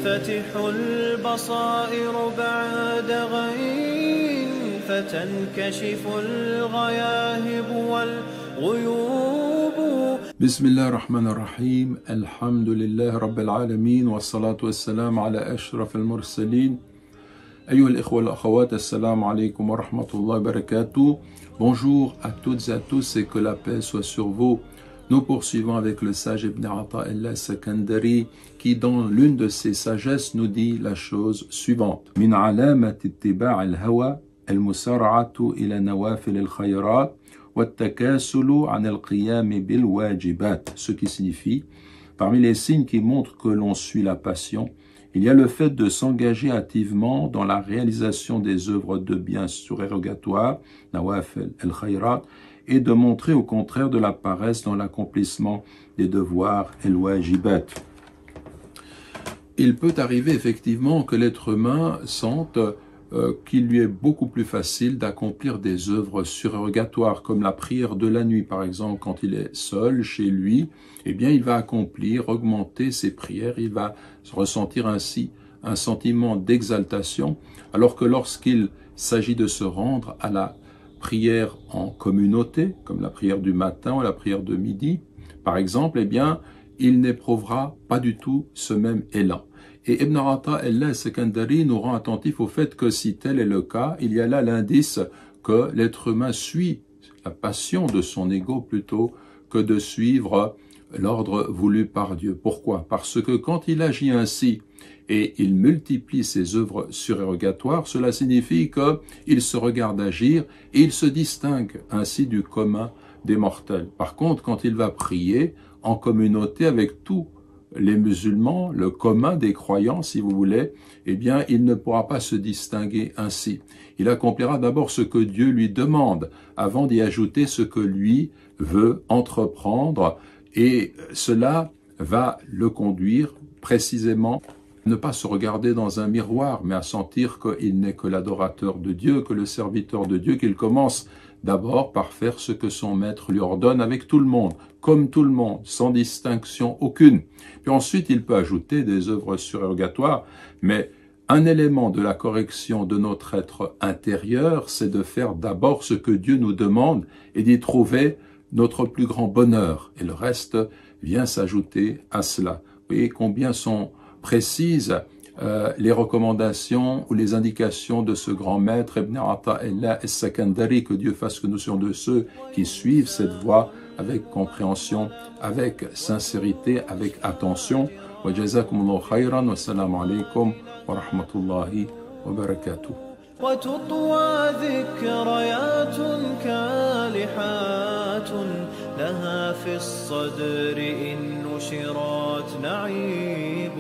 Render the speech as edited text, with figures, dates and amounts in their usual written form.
تنفتح البصائر بعد غين فتنكشف الغياهب والغيوب. بسم الله الرحمن الرحيم. الحمد لله رب العالمين والصلاة والسلام على أشرف المرسلين. أيها الإخوة والأخوات, assalamu alaikum wa rahmatullahi wa barakatuh. Bonjour à toutes et à tous et que la paix soit sur vous. Nous poursuivons avec le sage Ibn Ata'illah al-Sakandari qui dans l'une de ses sagesses nous dit la chose suivante. Min alamat ittiba' al-hawa al-musara'atu ila nawafil al-khayrat wa at-takasulu 'an al-qiyam bil-wajibat. Ce qui signifie, parmi les signes qui montrent que l'on suit la passion, il y a le fait de s'engager activement dans la réalisation des œuvres de bien surérogatoires, nawafil al-khayrat, et de montrer au contraire de la paresse dans l'accomplissement des devoirs et wajibat. Il peut arriver effectivement que l'être humain sente qu'il lui est beaucoup plus facile d'accomplir des œuvres surérogatoires, comme la prière de la nuit par exemple. Quand il est seul chez lui, eh bien il va accomplir, augmenter ses prières, il va ressentir ainsi un sentiment d'exaltation, alors que lorsqu'il s'agit de se rendre à la prière en communauté, comme la prière du matin ou la prière de midi, par exemple, eh bien, il n'éprouvera pas du tout ce même élan. Et Ibn Ata'illah al-Sakandari nous rend attentif au fait que si tel est le cas, il y a là l'indice que l'être humain suit la passion de son ego plutôt que de suivre l'ordre voulu par Dieu. Pourquoi? Parce que quand il agit ainsi et il multiplie ses œuvres surérogatoires, cela signifie qu'il se regarde agir et il se distingue ainsi du commun des mortels. Par contre, quand il va prier en communauté avec tous les musulmans, le commun des croyants, si vous voulez, eh bien, il ne pourra pas se distinguer ainsi. Il accomplira d'abord ce que Dieu lui demande, avant d'y ajouter ce que lui veut entreprendre, et cela va le conduire précisément à ne pas se regarder dans un miroir, mais à sentir qu'il n'est que l'adorateur de Dieu, que le serviteur de Dieu, qu'il commence d'abord par faire ce que son maître lui ordonne avec tout le monde, comme tout le monde, sans distinction aucune. Puis ensuite, il peut ajouter des œuvres surérogatoires, mais un élément de la correction de notre être intérieur, c'est de faire d'abord ce que Dieu nous demande et d'y trouver notre plus grand bonheur. Et le reste vient s'ajouter à cela. Vous voyez combien sont précises les recommandations ou les indications de ce grand maître Ibn Ata'illah al-Sakandari, que Dieu fasse que nous soyons de ceux qui suivent cette voie avec compréhension, avec sincérité, avec attention. Wa jazakumullahu khayran wa salamu alaykum wa rahmatullahi wa barakatuh. وتطوى ذكريات كالحات لها في الصدر إن نشرات نعيب.